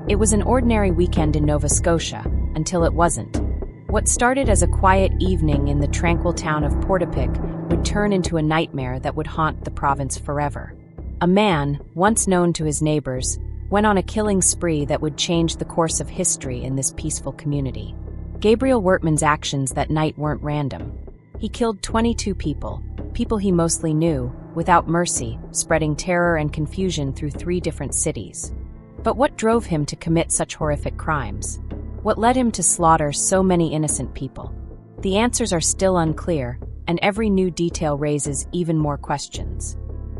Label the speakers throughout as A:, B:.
A: It was an ordinary weekend in Nova Scotia, until it wasn't. What started as a quiet evening in the tranquil town of Portapique would turn into a nightmare that would haunt the province forever. A man, once known to his neighbors, went on a killing spree that would change the course of history in this peaceful community. Gabriel Wortman's actions that night weren't random. He killed 22 people he mostly knew, without mercy, spreading terror and confusion through 3 different cities. But what drove him to commit such horrific crimes? What led him to slaughter so many innocent people? The answers are still unclear, and every new detail raises even more questions.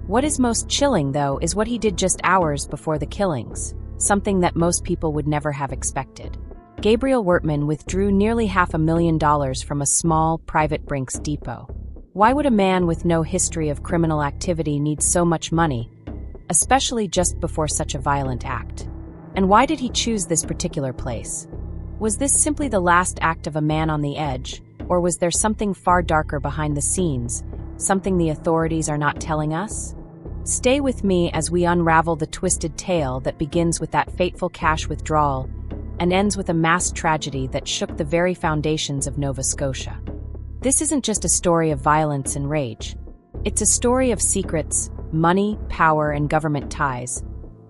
A: What is most chilling, though, is what he did just hours before the killings, something that most people would never have expected. Gabriel Wortman withdrew nearly $500,000 from a small, private Brinks depot. Why would a man with no history of criminal activity need so much money, especially just before such a violent act? And why did he choose this particular place? Was this simply the last act of a man on the edge, or was there something far darker behind the scenes, something the authorities are not telling us? Stay with me as we unravel the twisted tale that begins with that fateful cash withdrawal and ends with a mass tragedy that shook the very foundations of Nova Scotia. This isn't just a story of violence and rage. It's a story of secrets, money, power, and government ties,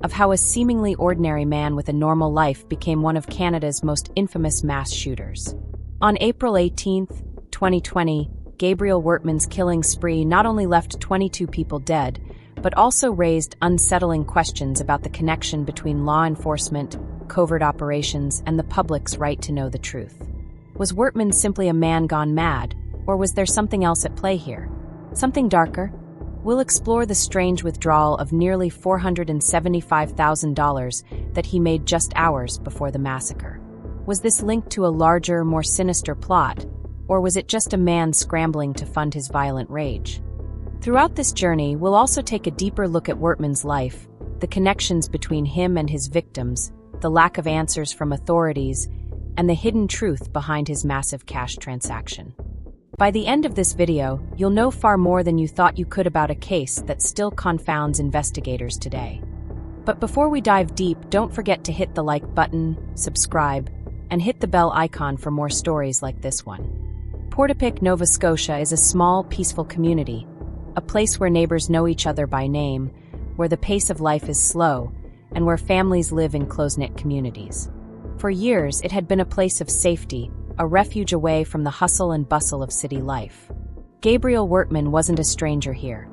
A: of how a seemingly ordinary man with a normal life became one of Canada's most infamous mass shooters. On April 18, 2020, Gabriel Wortman's killing spree not only left 22 people dead, but also raised unsettling questions about the connection between law enforcement, covert operations, and the public's right to know the truth. Was Wortman simply a man gone mad, or was there something else at play here? Something darker? We'll explore the strange withdrawal of nearly $475,000 that he made just hours before the massacre. Was this linked to a larger, more sinister plot, or was it just a man scrambling to fund his violent rage? Throughout this journey, we'll also take a deeper look at Wortman's life, the connections between him and his victims, the lack of answers from authorities, and the hidden truth behind his massive cash transaction. By the end of this video, you'll know far more than you thought you could about a case that still confounds investigators today. But before we dive deep, don't forget to hit the like button, subscribe, and hit the bell icon for more stories like this one. Portapique, Nova Scotia is a small, peaceful community, a place where neighbors know each other by name, where the pace of life is slow, and where families live in close-knit communities. For years, it had been a place of safety, a refuge away from the hustle and bustle of city life. Gabriel Wortman wasn't a stranger here.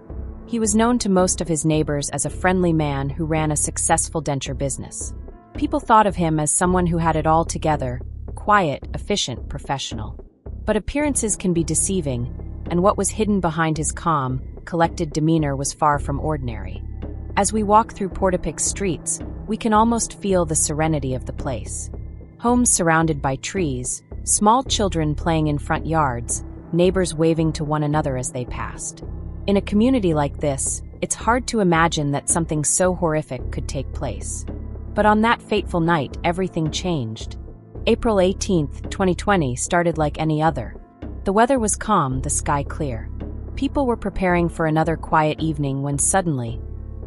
A: He was known to most of his neighbors as a friendly man who ran a successful denture business. People thought of him as someone who had it all together, quiet, efficient, professional. But appearances can be deceiving, and what was hidden behind his calm, collected demeanor was far from ordinary. As we walk through Portapique's streets, we can almost feel the serenity of the place. Homes surrounded by trees, small children playing in front yards, neighbors waving to one another as they passed. In a community like this, it's hard to imagine that something so horrific could take place. But on that fateful night, everything changed. April 18, 2020 started like any other. The weather was calm, the sky clear. People were preparing for another quiet evening when suddenly,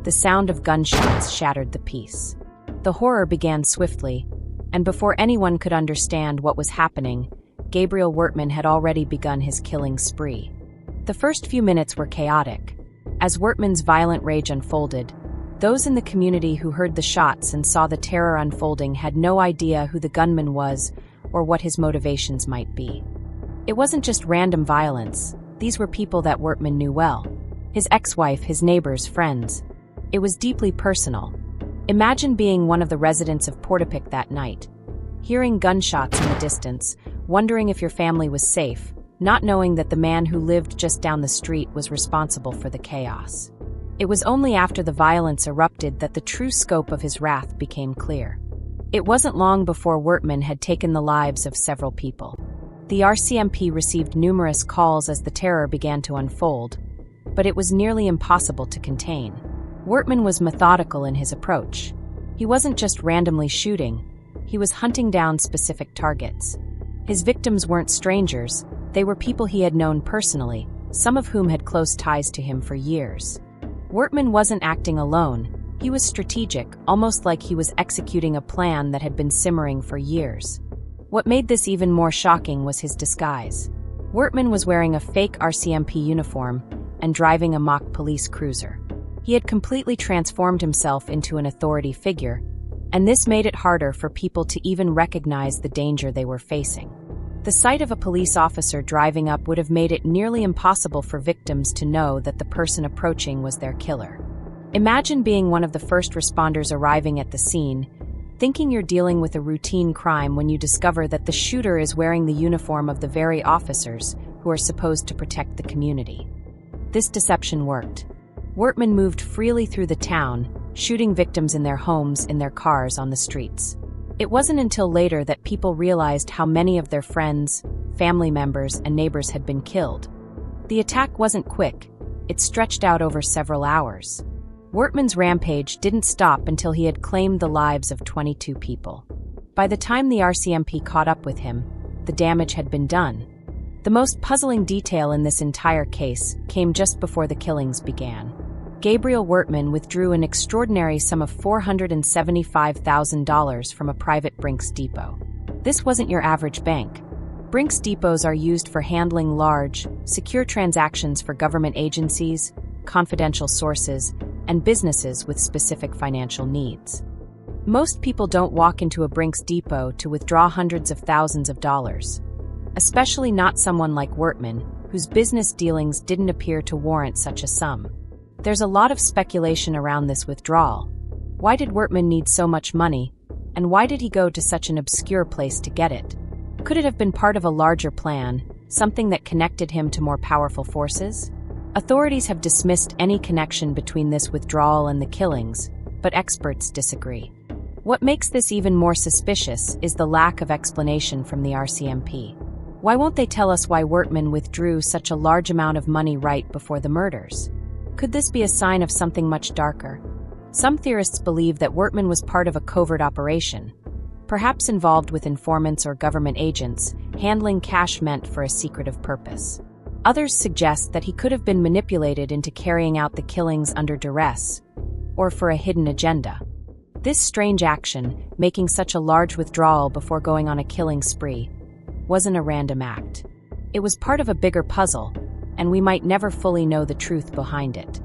A: the sound of gunshots shattered the peace. The horror began swiftly, and before anyone could understand what was happening, Gabriel Wortman had already begun his killing spree. The first few minutes were chaotic. As Wortman's violent rage unfolded, those in the community who heard the shots and saw the terror unfolding had no idea who the gunman was or what his motivations might be. It wasn't just random violence. These were people that Wortman knew well. His ex-wife, his neighbors, friends. It was deeply personal. Imagine being one of the residents of Portapique that night, hearing gunshots in the distance, wondering if your family was safe, not knowing that the man who lived just down the street was responsible for the chaos. It was only after the violence erupted that the true scope of his wrath became clear. It wasn't long before Wortman had taken the lives of several people. The RCMP received numerous calls as the terror began to unfold, but it was nearly impossible to contain. Wortman was methodical in his approach. He wasn't just randomly shooting, he was hunting down specific targets. His victims weren't strangers, they were people he had known personally, some of whom had close ties to him for years. Wortman wasn't acting alone, He was strategic, almost like he was executing a plan that had been simmering for years. What made this even more shocking was his disguise. Wortman was wearing a fake RCMP uniform and driving a mock police cruiser. He had completely transformed himself into an authority figure, and this made it harder for people to even recognize the danger they were facing. The sight of a police officer driving up would have made it nearly impossible for victims to know that the person approaching was their killer. Imagine being one of the first responders arriving at the scene, thinking you're dealing with a routine crime when you discover that the shooter is wearing the uniform of the very officers who are supposed to protect the community. This deception worked. Wortman moved freely through the town, shooting victims in their homes, in their cars, on the streets. It wasn't until later that people realized how many of their friends, family members, and neighbors had been killed. The attack wasn't quick. It stretched out over several hours. Wortman's rampage didn't stop until he had claimed the lives of 22 people. By the time the RCMP caught up with him, the damage had been done. The most puzzling detail in this entire case came just before the killings began. Gabriel Wortman withdrew an extraordinary sum of $475,000 from a private Brinks depot. This wasn't your average bank. Brinks depots are used for handling large, secure transactions for government agencies, confidential sources, and businesses with specific financial needs. Most people don't walk into a Brinks depot to withdraw hundreds of thousands of dollars, especially not someone like Wortman, whose business dealings didn't appear to warrant such a sum. There's a lot of speculation around this withdrawal. Why did Wortman need so much money, and why did he go to such an obscure place to get it? Could it have been part of a larger plan, something that connected him to more powerful forces? Authorities have dismissed any connection between this withdrawal and the killings, but experts disagree. What makes this even more suspicious is the lack of explanation from the RCMP. Why won't they tell us why Wortman withdrew such a large amount of money right before the murders? Could this be a sign of something much darker? Some theorists believe that Wortman was part of a covert operation, perhaps involved with informants or government agents, handling cash meant for a secretive purpose. Others suggest that he could have been manipulated into carrying out the killings under duress, or for a hidden agenda. This strange action, making such a large withdrawal before going on a killing spree, wasn't a random act. It was part of a bigger puzzle, and we might never fully know the truth behind it.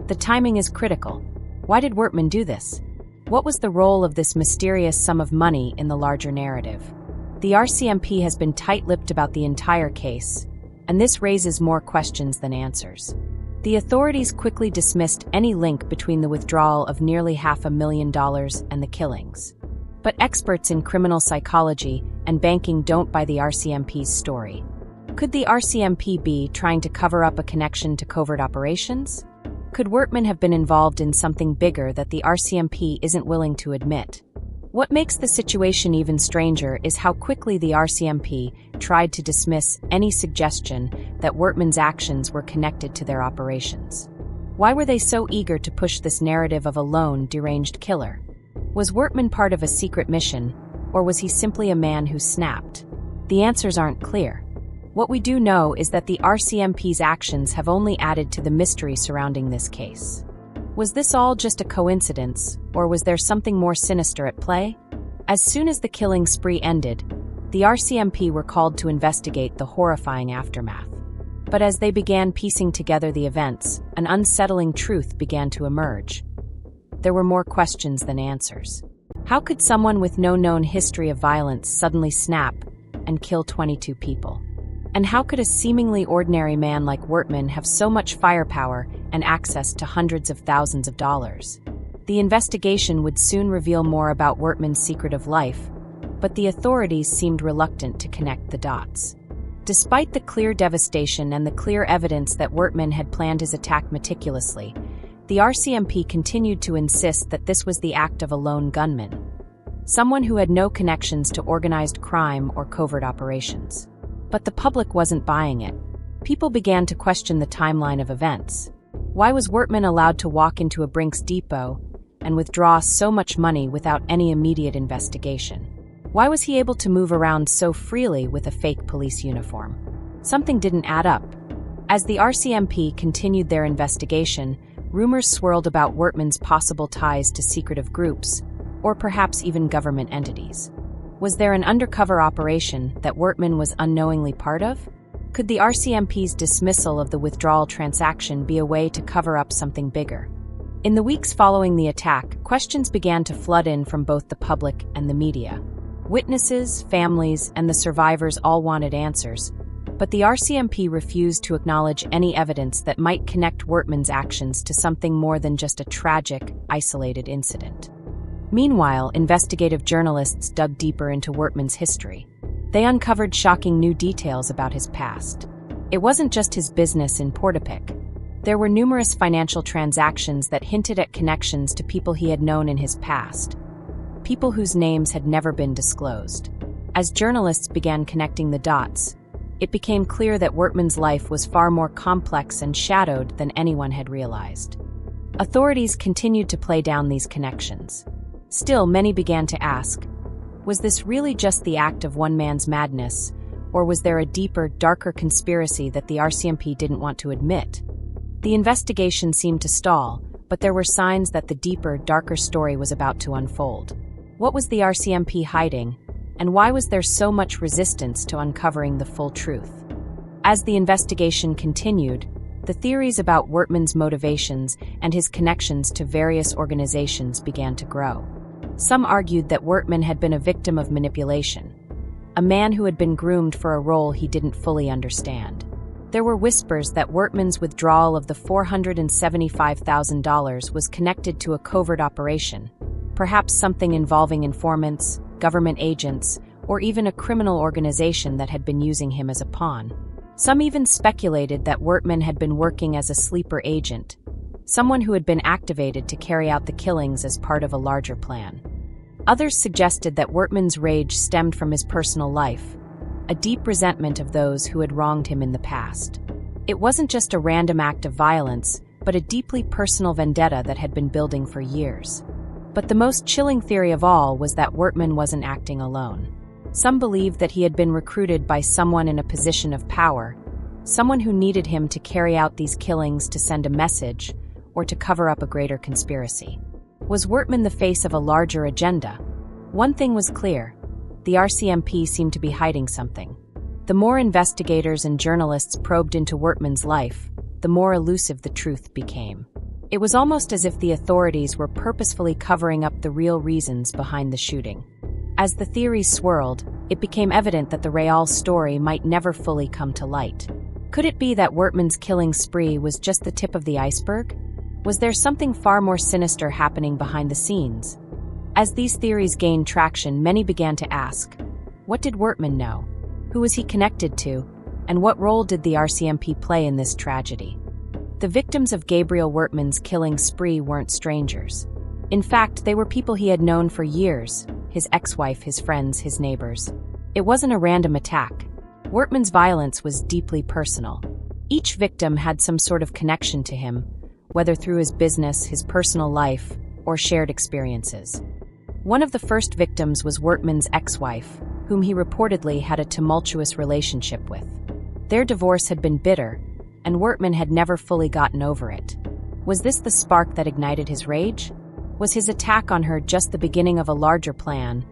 A: The timing is critical. Why did Wortman do this? What was the role of this mysterious sum of money in the larger narrative? The RCMP has been tight-lipped about the entire case, and this raises more questions than answers. The authorities quickly dismissed any link between the withdrawal of nearly $500,000 and the killings. But experts in criminal psychology and banking don't buy the RCMP's story. Could the RCMP be trying to cover up a connection to covert operations? Could Wortman have been involved in something bigger that the RCMP isn't willing to admit? What makes the situation even stranger is how quickly the RCMP tried to dismiss any suggestion that Wortman's actions were connected to their operations. Why were they so eager to push this narrative of a lone, deranged killer? Was Wortman part of a secret mission, or was he simply a man who snapped? The answers aren't clear. What we do know is that the RCMP's actions have only added to the mystery surrounding this case. Was this all just a coincidence, or was there something more sinister at play? As soon as the killing spree ended, the RCMP were called to investigate the horrifying aftermath. But as they began piecing together the events, an unsettling truth began to emerge. There were more questions than answers. How could someone with no known history of violence suddenly snap and kill 22 people? And how could a seemingly ordinary man like Wortman have so much firepower and access to hundreds of thousands of dollars? The investigation would soon reveal more about Wortman's secretive life, but the authorities seemed reluctant to connect the dots. Despite the clear devastation and the clear evidence that Wortman had planned his attack meticulously, the RCMP continued to insist that this was the act of a lone gunman, someone who had no connections to organized crime or covert operations. But the public wasn't buying it. People began to question the timeline of events. Why was Wortman allowed to walk into a Brinks depot and withdraw so much money without any immediate investigation? Why was he able to move around so freely with a fake police uniform? Something didn't add up. As the RCMP continued their investigation, rumors swirled about Wortman's possible ties to secretive groups, or perhaps even government entities. Was there an undercover operation that Wortman was unknowingly part of? Could the RCMP's dismissal of the withdrawal transaction be a way to cover up something bigger? In the weeks following the attack, questions began to flood in from both the public and the media. Witnesses, families, and the survivors all wanted answers, but the RCMP refused to acknowledge any evidence that might connect Wortman's actions to something more than just a tragic, isolated incident. Meanwhile, investigative journalists dug deeper into Wortman's history. They uncovered shocking new details about his past. It wasn't just his business in Portapique. There were numerous financial transactions that hinted at connections to people he had known in his past, people whose names had never been disclosed. As journalists began connecting the dots, it became clear that Wortman's life was far more complex and shadowed than anyone had realized. Authorities continued to play down these connections. Still, many began to ask, was this really just the act of one man's madness, or was there a deeper, darker conspiracy that the RCMP didn't want to admit? The investigation seemed to stall, but there were signs that the deeper, darker story was about to unfold. What was the RCMP hiding, and why was there so much resistance to uncovering the full truth? As the investigation continued, the theories about Wortman's motivations and his connections to various organizations began to grow. Some argued that Wortman had been a victim of manipulation, a man who had been groomed for a role he didn't fully understand. There were whispers that Wortman's withdrawal of the $475,000 was connected to a covert operation, perhaps something involving informants, government agents, or even a criminal organization that had been using him as a pawn. Some even speculated that Wortman had been working as a sleeper agent, someone who had been activated to carry out the killings as part of a larger plan. Others suggested that Wortman's rage stemmed from his personal life, a deep resentment of those who had wronged him in the past. It wasn't just a random act of violence, but a deeply personal vendetta that had been building for years. But the most chilling theory of all was that Wortman wasn't acting alone. Some believed that he had been recruited by someone in a position of power, someone who needed him to carry out these killings to send a message or to cover up a greater conspiracy. Was Wortman the face of a larger agenda? One thing was clear: the RCMP seemed to be hiding something. The more investigators and journalists probed into Wortman's life, the more elusive the truth became. It was almost as if the authorities were purposefully covering up the real reasons behind the shooting. As the theories swirled, it became evident that the real story might never fully come to light. Could it be that Wortman's killing spree was just the tip of the iceberg? Was there something far more sinister happening behind the scenes? As these theories gained traction, many began to ask, what did Wortman know? Who was he connected to? And what role did the RCMP play in this tragedy? The victims of Gabriel Wortman's killing spree weren't strangers. In fact, they were people he had known for years: his ex-wife, his friends, his neighbors. It wasn't a random attack. Wortman's violence was deeply personal. Each victim had some sort of connection to him, whether through his business, his personal life, or shared experiences. One of the first victims was Wortman's ex-wife, whom he reportedly had a tumultuous relationship with. Their divorce had been bitter, and Wortman had never fully gotten over it. Was this the spark that ignited his rage? Was his attack on her just the beginning of a larger plan,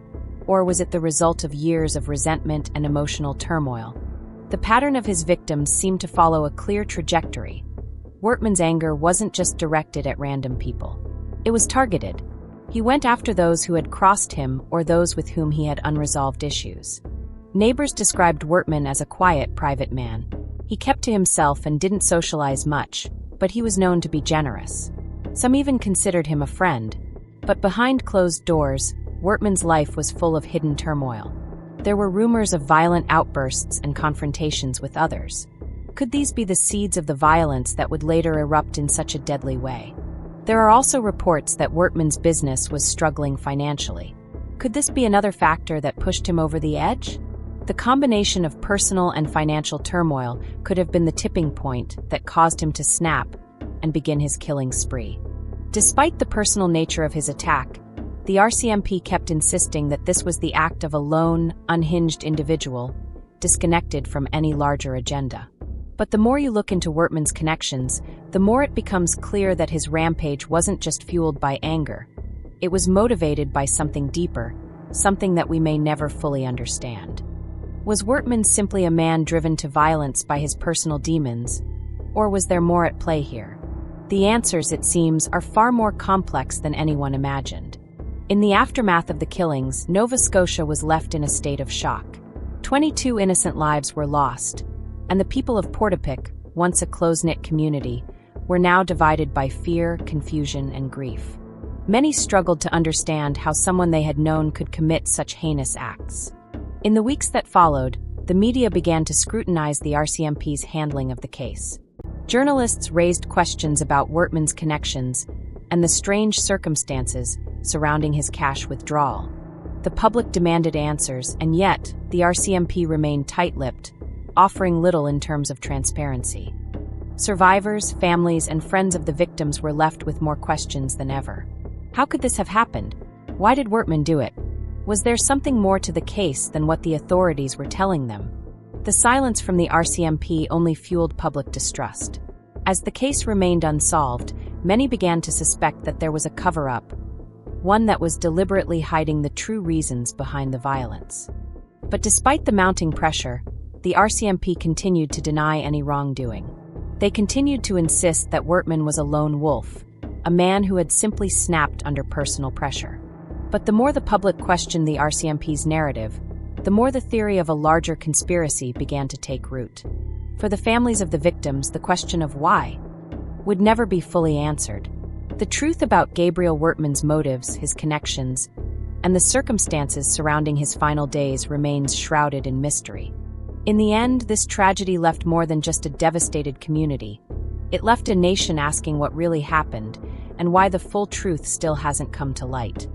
A: or was it the result of years of resentment and emotional turmoil? The pattern of his victims seemed to follow a clear trajectory. Wortman's anger wasn't just directed at random people. It was targeted. He went after those who had crossed him or those with whom he had unresolved issues. Neighbors described Wortman as a quiet, private man. He kept to himself and didn't socialize much, but he was known to be generous. Some even considered him a friend. But behind closed doors, Wortman's life was full of hidden turmoil. There were rumors of violent outbursts and confrontations with others. Could these be the seeds of the violence that would later erupt in such a deadly way? There are also reports that Wortman's business was struggling financially. Could this be another factor that pushed him over the edge? The combination of personal and financial turmoil could have been the tipping point that caused him to snap and begin his killing spree. Despite the personal nature of his attack, the RCMP kept insisting that this was the act of a lone, unhinged individual, disconnected from any larger agenda. But the more you look into Wortman's connections, the more it becomes clear that his rampage wasn't just fueled by anger. It was motivated by something deeper, something that we may never fully understand. Was Wortman simply a man driven to violence by his personal demons, or was there more at play here? The answers, it seems, are far more complex than anyone imagined. In the aftermath of the killings, Nova Scotia was left in a state of shock. 22 innocent lives were lost, and the people of Portapique, once a close-knit community, were now divided by fear, confusion, and grief. Many struggled to understand how someone they had known could commit such heinous acts. In the weeks that followed, the media began to scrutinize the RCMP's handling of the case. Journalists raised questions about Wortman's connections and the strange circumstances surrounding his cash withdrawal. The public demanded answers, and yet the RCMP remained tight-lipped, offering little in terms of transparency. Survivors, families, and friends of the victims were left with more questions than ever. How could this have happened? Why did Wortman do it? Was there something more to the case than what the authorities were telling them? The silence from the RCMP only fueled public distrust. As the case remained unsolved, many began to suspect that there was a cover-up, one that was deliberately hiding the true reasons behind the violence. But despite the mounting pressure, the RCMP continued to deny any wrongdoing. They continued to insist that Wortman was a lone wolf, a man who had simply snapped under personal pressure. But the more the public questioned the RCMP's narrative, the more the theory of a larger conspiracy began to take root. For the families of the victims, the question of why would never be fully answered. The truth about Gabriel Wortman's motives, his connections, and the circumstances surrounding his final days remains shrouded in mystery. In the end, this tragedy left more than just a devastated community. It left a nation asking what really happened and why the full truth still hasn't come to light.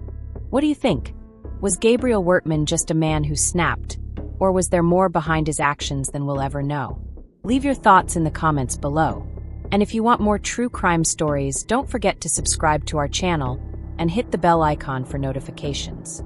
A: What do you think? Was Gabriel Wortman just a man who snapped, or was there more behind his actions than we'll ever know? Leave your thoughts in the comments below. And if you want more true crime stories, don't forget to subscribe to our channel and hit the bell icon for notifications.